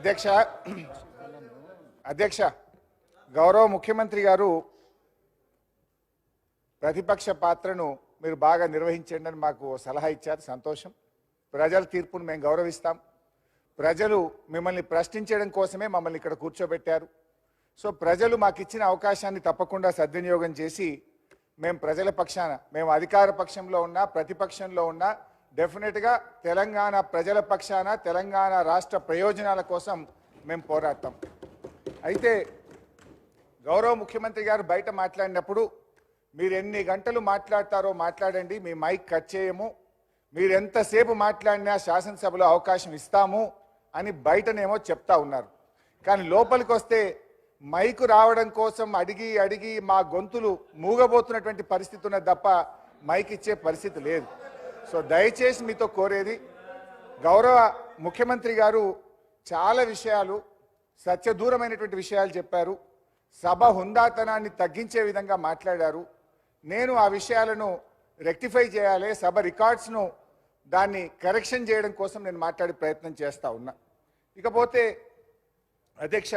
అధ్యక్ష అధ్యక్ష గౌరవ ముఖ్యమంత్రి గారు ప్రతిపక్ష పాత్రను మీరు బాగా నిర్వహించండి అని మాకు సలహా ఇచ్చారు. సంతోషం. ప్రజల తీర్పును మేము గౌరవిస్తాం. ప్రజలు మిమ్మల్ని ప్రశ్నించడం కోసమే మమ్మల్ని ఇక్కడ కూర్చోబెట్టారు. సో ప్రజలు మాకు ఇచ్చిన అవకాశాన్ని తప్పకుండా సద్వినియోగం చేసి మేము ప్రజల పక్షాన, మేము అధికార పక్షంలో ఉన్నా ప్రతిపక్షంలో ఉన్నా డెఫినెట్గా తెలంగాణ ప్రజల పక్షాన తెలంగాణ రాష్ట్ర ప్రయోజనాల కోసం మేము పోరాడతాం. అయితే గౌరవ ముఖ్యమంత్రి గారు బయట మాట్లాడినప్పుడు మీరు ఎన్ని గంటలు మాట్లాడతారో మాట్లాడండి, మీ మైక్ కట్ చేయము, మీరు ఎంతసేపు మాట్లాడినా శాసనసభలో అవకాశం ఇస్తాము అని బయటనేమో చెప్తా ఉన్నారు. కానీ లోపలికి వస్తే మైకు రావడం కోసం అడిగి అడిగి మా గొంతులు మూగబోతున్నటువంటి పరిస్థితి ఉన్నది తప్ప మైక్ ఇచ్చే పరిస్థితి లేదు. సో దయచేసి మీతో కోరేది, గౌరవ ముఖ్యమంత్రి గారు చాలా విషయాలు సత్యదూరమైనటువంటి విషయాలు చెప్పారు. సభ హుందాతనాన్ని తగ్గించే విధంగా మాట్లాడారు. నేను ఆ విషయాలను రెక్టిఫై చేయాలి, సభ రికార్డ్స్ను దాన్ని కరెక్షన్ చేయడం కోసం నేను మాట్లాడే ప్రయత్నం చేస్తూ ఉన్నా. ఇకపోతే అధ్యక్ష,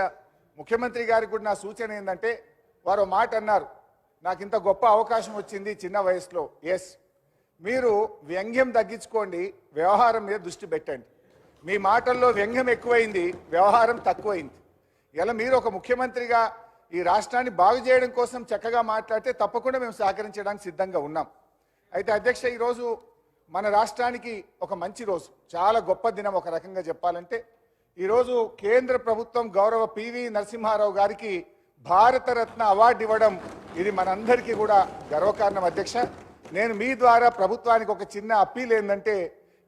ముఖ్యమంత్రి గారికి కూడా నా సూచన ఏంటంటే, వారు మాట అన్నారు, నాకు ఇంత గొప్ప అవకాశం వచ్చింది చిన్న వయసులో. ఎస్, మీరు వ్యంగ్యం తగ్గించుకోండి, వ్యవహారం మీద దృష్టి పెట్టండి. మీ మాటల్లో వ్యంగ్యం ఎక్కువైంది, వ్యవహారం తక్కువైంది. ఇలా మీరు ఒక ముఖ్యమంత్రిగా ఈ రాష్ట్రాన్ని బాగు చేయడం కోసం చక్కగా మాట్లాడితే తప్పకుండా మేము సహకరించడానికి సిద్ధంగా ఉన్నాం. అయితే అధ్యక్ష, ఈరోజు మన రాష్ట్రానికి ఒక మంచి రోజు, చాలా గొప్ప దినం. ఒక రకంగా చెప్పాలంటే ఈరోజు కేంద్ర ప్రభుత్వం గౌరవ పివి నరసింహారావు గారికి భారతరత్న అవార్డు ఇవ్వడం, ఇది మనందరికీ కూడా గర్వకారణం. అధ్యక్ష, నేను మీ ద్వారా ప్రభుత్వానికి ఒక చిన్న అప్పీల్ ఏంటంటే,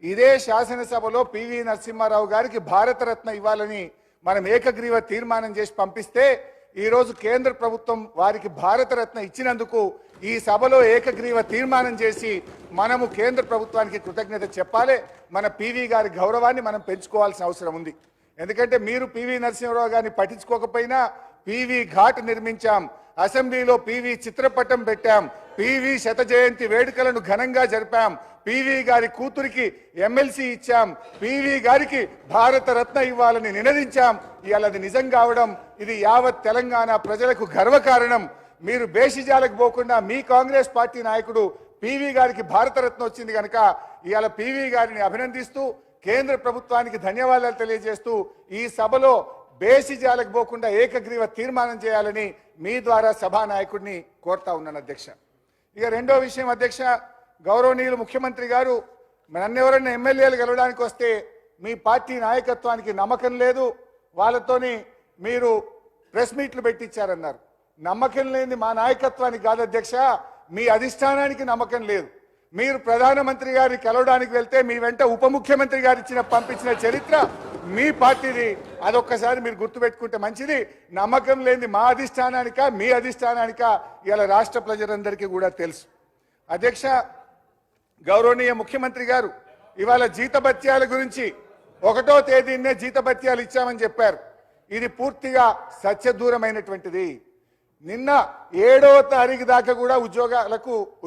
ఇదే శాసనసభలో పివి నరసింహారావు గారికి భారతరత్న ఇవ్వాలని మనం ఏకగ్రీవ తీర్మానం చేసి పంపిస్తే, ఈరోజు కేంద్ర ప్రభుత్వం వారికి భారతరత్న ఇచ్చినందుకు ఈ సభలో ఏకగ్రీవ తీర్మానం చేసి మనము కేంద్ర ప్రభుత్వానికి కృతజ్ఞత చెప్పాలి. మన పివి గారి గౌరవాన్ని మనం పెంచుకోవాల్సిన అవసరం ఉంది. ఎందుకంటే మీరు పివి నరసింహారావు గారిని పట్టించుకోకపోయినా పివి ఘాట్ నిర్మించాం, అసెంబ్లీలో పివి చిత్రపటం పెట్టాం, పివి శత జయంతి వేడుకలను ఘనంగా జరిపాం, పివి గారి కూతురికి ఎమ్మెల్సీ ఇచ్చాం, పివి గారికి భారతరత్న ఇవ్వాలని నినదించాం. ఇవాళ అది నిజం కావడం, ఇది యావత్ తెలంగాణ ప్రజలకు గర్వకారణం. మీరు బేషిజాలకు పోకుండా మీ కాంగ్రెస్ పార్టీ నాయకుడు పివి గారికి భారతరత్న వచ్చింది కనుక ఇవాళ పివి గారిని అభినందిస్తూ కేంద్ర ప్రభుత్వానికి ధన్యవాదాలు తెలియజేస్తూ ఈ సభలో బేషిజాలకు పోకుండా ఏకగ్రీవ తీర్మానం చేయాలని మీ ద్వారా సభానాయకుడిని కోరుతా ఉన్నాను అధ్యక్ష. ఇక రెండో విషయం అధ్యక్ష, గౌరవనీయులు ముఖ్యమంత్రి గారు నన్నెవరన్నా ఎమ్మెల్యేలు గెలవడానికి వస్తే మీ పార్టీ నాయకత్వానికి నమ్మకం లేదు, వాళ్ళతోని మీరు ప్రెస్ మీట్లు పెట్టించారన్నారు. నమ్మకం లేని మా నాయకత్వానికి కాదు అధ్యక్ష, మీ అధిష్టానానికి నమ్మకం లేదు. మీరు ప్రధానమంత్రి గారిని కలవడానికి వెళ్తే మీ వెంట ఉప ముఖ్యమంత్రి గారు పంపించిన చరిత్ర మీ పార్టీది. అదొక్కసారి మీరు గుర్తుపెట్టుకుంటే మంచిది. నమ్మకం లేని మా అధిష్టానానిక మీ అధిష్టానానిక ఇలా రాష్ట్ర ప్రజలందరికీ కూడా తెలుసు. అధ్యక్ష, గౌరవనీయ ముఖ్యమంత్రి గారు ఇవాళ జీతభత్యాల గురించి 1వ తేదీనే జీతభత్యాలు ఇచ్చామని చెప్పారు. ఇది పూర్తిగా సత్యదూరమైనటువంటిది. నిన్న 7వ తారీఖు దాకా కూడా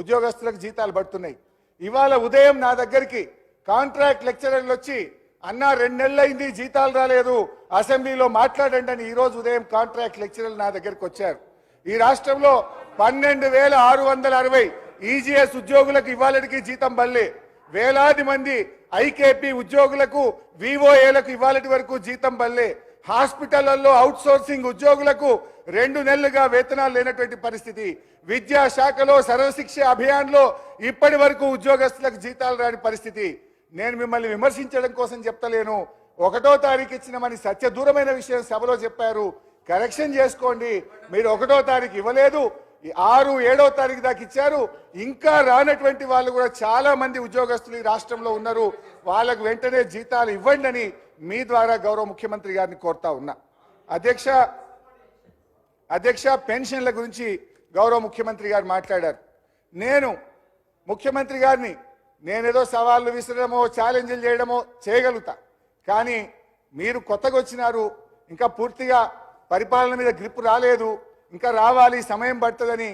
ఉద్యోగస్తులకు జీతాలు పడుతున్నాయి. ఇవాళ ఉదయం నా దగ్గరికి కాంట్రాక్ట్ లెక్చరర్లు వచ్చి, అన్నా 2 నెలలైంది జీతాలు రాలేదు, అసెంబ్లీలో మాట్లాడండి అని ఈరోజు ఉదయం కాంట్రాక్ట్ లెక్చరర్లు నా దగ్గరికి వచ్చారు. ఈ రాష్ట్రంలో 12,660 ఈజీఎస్ ఉద్యోగులకు ఇవాళకి జీతం బల్లే, వేలాది మంది ఐకేపీ ఉద్యోగులకు వివోఏలకు ఇవాళటి వరకు జీతం బల్లే, హాస్పిటళ్లలో అవుట్ సోర్సింగ్ ఉద్యోగులకు 2 నెలలుగా వేతనాలు లేనటువంటి పరిస్థితి, విద్యాశాఖలో సర్వశిక్ష అభియాన్లో ఇప్పటి వరకు ఉద్యోగస్తులకు జీతాలు రాని పరిస్థితి. నేను మిమ్మల్ని విమర్శించడం కోసం చెప్తలేను, 1వ తారీఖు ఇచ్చినమని సత్యదూరమైన విషయం సభలో చెప్పారు. కరెక్షన్ చేసుకోండి. మీరు 1వ తారీఖు ఇవ్వలేదు, 6, 7వ తారీఖు దాకా ఇచ్చారు. ఇంకా రానటువంటి వాళ్ళు కూడా చాలా మంది ఉద్యోగస్తులు ఈ రాష్ట్రంలో ఉన్నారు. వాళ్ళకు వెంటనే జీతాలు ఇవ్వండి అని మీ ద్వారా గౌరవ ముఖ్యమంత్రి గారిని కోరుతా ఉన్నా. అధ్యక్ష, పెన్షన్ల గురించి గౌరవ ముఖ్యమంత్రి గారు మాట్లాడారు. నేను ముఖ్యమంత్రి గారిని నేనేదో సవాళ్ళు విసరడమో ఛాలెంజ్లు చేయడమో చేయగలుగుతా, కానీ మీరు కొత్తగా వచ్చినారు, ఇంకా పూర్తిగా పరిపాలన మీద గ్రిప్ రాలేదు, ఇంకా రావాలి, సమయం పడుతుందని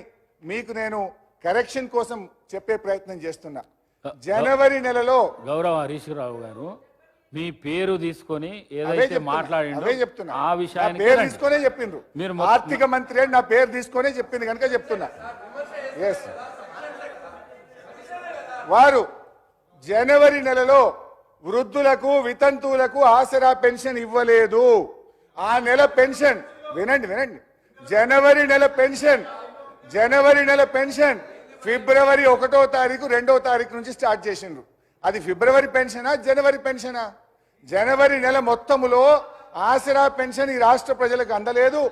మీకు నేను కరెక్షన్ కోసం చెప్పే ప్రయత్నం చేస్తున్నా. జనవరి నెలలో గౌరవ హరీష్ రావు గారు మీ పేరు తీసుకొని అవే ఏదైతే చెప్తున్నా, మాట్లాడిండో అవే చెప్తున్నా. ఆ నా విషయానికి పేరు రండి. తీసుకొనే చెప్పిండ్రు. మీరు ఆర్థిక మంత్రి అని నా పేరు తీసుకొనే చెప్పింది కనుక చెప్తున్నా. ఎస్, వారు జనవరి నెలలో వృద్ధులకు వితంతువులకు ఆసరా పెన్షన్ ఇవ్వలేదు. ఆ నెల పెన్షన్ వినండి వినండి, జనవరి నెల పెన్షన్ ఫిబ్రవరి 1వ తారీఖు 2వ తారీఖు నుంచి స్టార్ట్ చేసిండ్రు. అది ఫిబ్రవరి పెన్షనా జనవరి పెన్షనా? జనవరి నెల మొత్తములో ఆసరా పెన్షన్ ఈ రాష్ట్ర ప్రజలకు అందలేదు.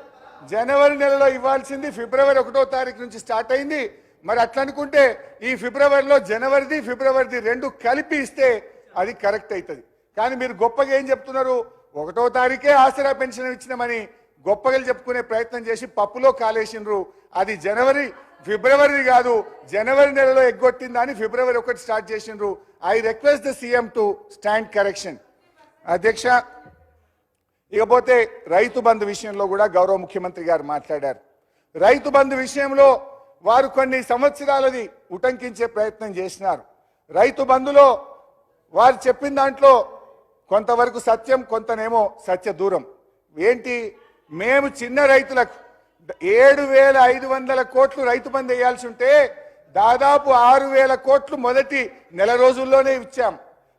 జనవరి నెలలో ఇవ్వాల్సింది ఫిబ్రవరి 1వ తారీఖు నుంచి స్టార్ట్ అయింది. మరి అట్లా అనుకుంటే ఈ ఫిబ్రవరిలో జనవరిది ఫిబ్రవరిది రెండు కలిపి ఇస్తే అది కరెక్ట్ అవుతుంది. కానీ మీరు గొప్పగా ఏం చెప్తున్నారు, 1వ తారీఖే ఆసరా పెన్షన్ ఇచ్చినామని గొప్పగా చెప్పుకునే ప్రయత్నం చేసి పప్పులో కాలేసిండ్రు. అది ఫిబ్రవరి కాదు, జనవరి నెలలో ఎగ్గొట్టిందని ఫిబ్రవరి 1 స్టార్ట్ చేసిండ్రు. I request the CM to stand correction. అధ్యక్ష, ఇకపోతే రైతు బంధు విషయంలో కూడా గౌరవ ముఖ్యమంత్రి గారు మాట్లాడారు. రైతు బంధు విషయంలో వారు కొన్ని సంవత్సరాలది ఉటంకించే ప్రయత్నం చేసినారు. రైతు బంధులో వారు చెప్పిన దాంట్లో కొంతవరకు సత్యం, కొంతనేమో సత్య దూరం. ఏంటి, మేము చిన్న రైతులకు 7,500 కోట్లు రైతు బంధు వేయాల్సి ఉంటే దాదాపు 6,000 కోట్లు మొదటి నెల రోజుల్లోనే ఇచ్చాం.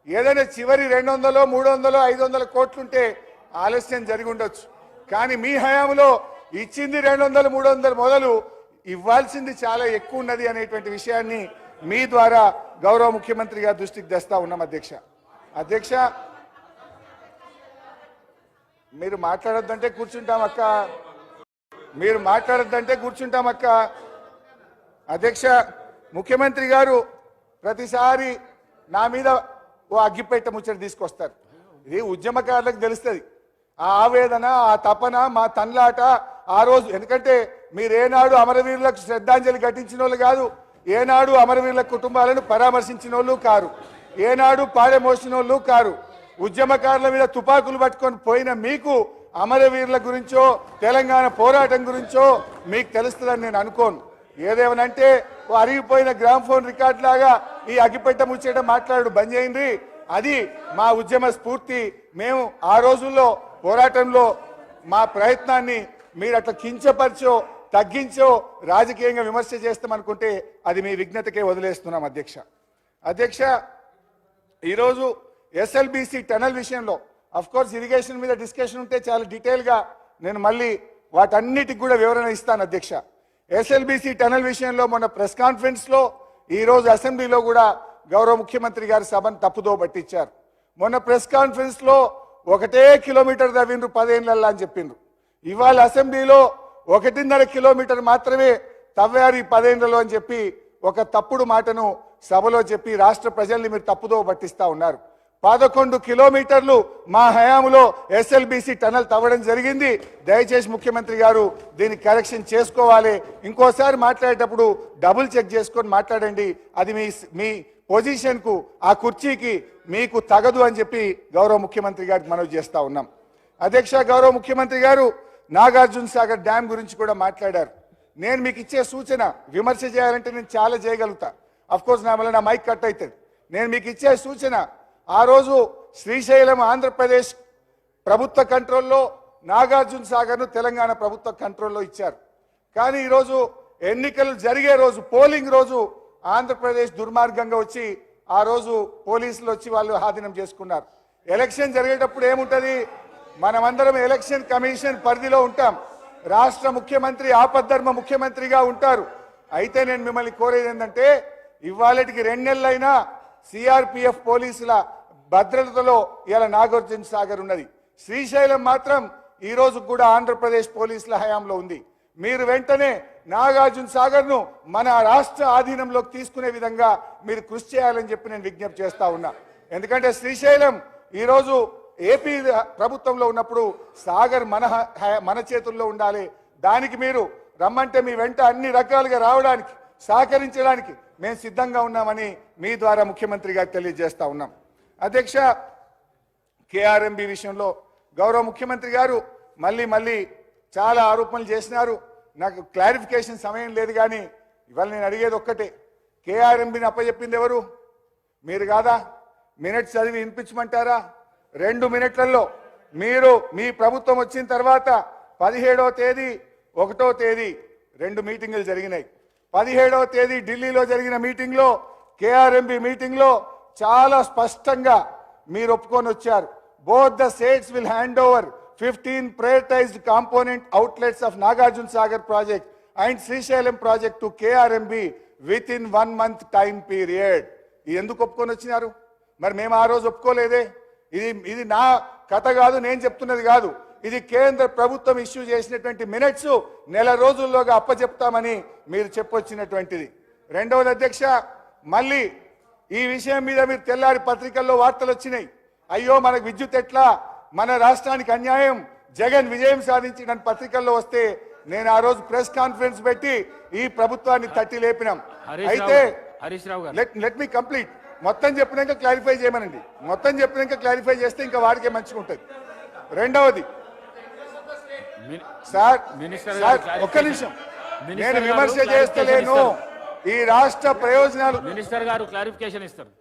ఏదైనా చివరి 200, 300, 500 కోట్లుంటే ఆలస్యం జరిగి ఉండొచ్చు. కానీ మీ హయాంలో ఇచ్చింది 200, 300 మొదలు ఇవ్వాల్సింది చాలా ఎక్కువ ఉన్నది అనేటువంటి విషయాన్ని మీ ద్వారా గౌరవ ముఖ్యమంత్రి గారి దృష్టికి తెస్తా ఉన్నాం. అధ్యక్ష, మీరు మాట్లాడొద్దంటే కూర్చుంటాం అక్క, మీరు మాట్లాడొద్దంటే కూర్చుంటాం అక్క. అధ్యక్ష, ముఖ్యమంత్రి గారు ప్రతిసారి నా మీద ఓ అగ్గిపెట్ట ముచ్చట తీసుకొస్తారు. ఇది ఉద్యమకారులకు తెలుస్తుంది ఆ ఆవేదన, ఆ తపన, మా తన్లాట ఆ రోజు. ఎందుకంటే మీరేనాడు అమరవీరులకు శ్రద్ధాంజలి ఘటించిన వాళ్ళు కాదు, ఏనాడు అమరవీరుల కుటుంబాలను పరామర్శించిన వాళ్ళు కారు, ఏనాడు పాడెమోసిన వాళ్ళు కారు. ఉద్యమకారుల మీద తుపాకులు పట్టుకొని పోయిన మీకు అమరవీరుల గురించో తెలంగాణ పోరాటం గురించో మీకు తెలుస్తుందని నేను అనుకోను. ఏదేమనంటే అరిగిపోయిన గ్రామ్ఫోన్ రికార్డ్ లాగా ఈ అగ్గిపెట్ట ముచ్చేట మాట్లాడు బంద్ చేయండి. అది మా ఉద్యమ స్ఫూర్తి. మేము ఆ రోజుల్లో పోరాటంలో మా ప్రయత్నాన్ని మీరు అట్లా కించపరిచో తగ్గించో రాజకీయంగా విమర్శ చేస్తామనుకుంటే అది మీ విజ్ఞతకే వదిలేస్తున్నాం. అధ్యక్ష, ఈరోజు ఎస్ఎల్బిసి టనల్ విషయంలో అఫ్ కోర్స్ ఇరిగేషన్ మీద డిస్కషన్ ఉంటే చాలా డీటెయిల్గా నేను మళ్ళీ వాటన్నిటికి కూడా వివరణ ఇస్తాను. అధ్యక్ష, ఎస్ఎల్బిసి టనల్ విషయంలో మొన్న ప్రెస్ కాన్ఫరెన్స్లో, ఈరోజు అసెంబ్లీలో కూడా గౌరవ ముఖ్యమంత్రి గారి సభను తప్పుదో పట్టించారు. మొన్న ప్రెస్ కాన్ఫరెన్స్లో 1 కిలోమీటర్ తవ్విండ్రు 10 ఏళ్ళల్లా అని చెప్పిండ్రు. ఇవాళ అసెంబ్లీలో 1.5 కిలోమీటర్ మాత్రమే తవ్వారు ఈ 10 ఏళ్లలో అని చెప్పి ఒక తప్పుడు మాటను సభలో చెప్పి రాష్ట్ర ప్రజల్ని మీరు తప్పుదో పట్టిస్తా ఉన్నారు. 11 కిలోమీటర్లు మా హయాంలో ఎస్ఎల్బిసి టనల్ తవ్వడం జరిగింది. దయచేసి ముఖ్యమంత్రి గారు దీన్ని కరెక్షన్ చేసుకోవాలి. ఇంకోసారి మాట్లాడేటప్పుడు డబుల్ చెక్ చేసుకొని మాట్లాడండి. అది మీ పొజిషన్కు, ఆ కుర్చీకి మీకు తగదు అని చెప్పి గౌరవ ముఖ్యమంత్రి గారికి మనవి చేస్తా ఉన్నాం. అధ్యక్ష, గౌరవ ముఖ్యమంత్రి గారు నాగార్జున సాగర్ డ్యామ్ గురించి కూడా మాట్లాడారు. నేను మీకు ఇచ్చే సూచన, విమర్శ చేయాలంటే నేను చాలా చేయగలుగుతా, అఫ్ కోర్స్ నా వల్ల నా మైక్ కట్ అవుతుంది. నేను మీకు ఇచ్చే సూచన, ఆ రోజు శ్రీశైలం ఆంధ్రప్రదేశ్ ప్రభుత్వ కంట్రోల్లో, నాగార్జున సాగర్ను తెలంగాణ ప్రభుత్వ కంట్రోల్లో ఇచ్చారు. కానీ ఈరోజు ఎన్నికలు జరిగే రోజు, పోలింగ్ రోజు ఆంధ్రప్రదేశ్ దుర్మార్గంగా వచ్చి ఆ రోజు పోలీసులు వచ్చి వాళ్ళు ఆధీనం చేసుకున్నారు. ఎలక్షన్ జరిగేటప్పుడు ఏముంటుంది, మనమందరం ఎలక్షన్ కమిషన్ పరిధిలో ఉంటాం. రాష్ట్ర ముఖ్యమంత్రి ఆపద్ధర్మ ముఖ్యమంత్రిగా ఉంటారు. అయితే నేను మిమ్మల్ని కోరేది ఏంటంటే, ఇవాళటికి 2 నెలలైనా సిఆర్పిఎఫ్ పోలీసుల భద్రతలో ఇలా నాగార్జున సాగర్ ఉన్నది. శ్రీశైలం మాత్రం ఈ రోజు కూడా ఆంధ్రప్రదేశ్ పోలీసుల హయాంలో ఉంది. మీరు వెంటనే నాగార్జున సాగర్ను మన రాష్ట్ర ఆధీనంలోకి తీసుకునే విధంగా మీరు కృషి చేయాలని చెప్పి నేను విజ్ఞప్తి చేస్తా ఉన్నా. ఎందుకంటే శ్రీశైలం ఈరోజు ఏపీ ప్రభుత్వంలో ఉన్నప్పుడు సాగర్ మన చేతుల్లో ఉండాలి. దానికి మీరు రమ్మంటే మీ వెంట అన్ని రకాలుగా రావడానికి, సహకరించడానికి మేము సిద్ధంగా ఉన్నామని మీ ద్వారా ముఖ్యమంత్రి గారికి తెలియజేస్తా ఉన్నాం. అధ్యక్ష, కేఆర్ఎంబి విషయంలో గౌరవ ముఖ్యమంత్రి గారు మళ్ళీ చాలా ఆరోపణలు చేసినారు. నాకు క్లారిఫికేషన్ సమయం లేదు. కానీ ఇవాళ నేను అడిగేది ఒక్కటే, కేఆర్ఎంబిని అప్పచెప్పింది ఎవరు? మీరు కాదా? మినిట్స్ చదివి వినిపించమంటారా? 2 మినిట్లలో మీరు మీ ప్రభుత్వం వచ్చిన తర్వాత 17వ తేదీ 1వ తేదీ 2 మీటింగులు జరిగినాయి. 17వ తేదీ ఢిల్లీలో జరిగిన మీటింగ్లో కేఆర్ఎంబి మీటింగ్లో చాలా స్పష్టంగా మీరు ఒప్పుకొని వచ్చారు. Both the states will hand over 15 prioritized component outlets of Nagarjuna Sagar project and Srisailam project to KRMB within 1 month time period. ఇది ఎందుకు ఒప్పుకొని వచ్చినారు? మరి మేము ఆ రోజు ఒప్పుకోలేదే. ఇది నా కథ కాదు, నేను చెప్తున్నది కాదు. ఇది కేంద్ర ప్రభుత్వం ఇష్యూ చేసినటువంటి మినిట్స్ నెల రోజుల్లోగా అప్పచెప్తామని మీరు చెప్పొచ్చినటువంటిది. రెండవది అధ్యక్ష, మళ్ళీ ఈ విషయం మీద మీరు తెల్లారి పత్రికల్లో వార్తలు వచ్చినాయి. అయ్యో మనకు విద్యుత్ ఎట్లా, మన రాష్ట్రానికి అన్యాయం, జగన్ విజయం సాధించిన పత్రికల్లో వస్తే నేను ఆ రోజు ప్రెస్ కాన్ఫరెన్స్ పెట్టి ఈ ప్రభుత్వాన్ని తట్టి లేపినాం. అయితే లెట్ మీ కంప్లీట్. మొత్తం చెప్పినాక క్లారిఫై చేయమనండి. మొత్తం చెప్పినాక క్లారిఫై చేస్తే ఇంకా వాడికే మంచిగా ఉంటుంది. రెండవది సార్ ఒక్క నిమిషం, నేను విమర్శ చేస్తలేను. ఈ రాష్ట్ర ప్రయోజనాలు మినిస్టర్ గారు క్లారిఫికేషన్ ఇస్తారు.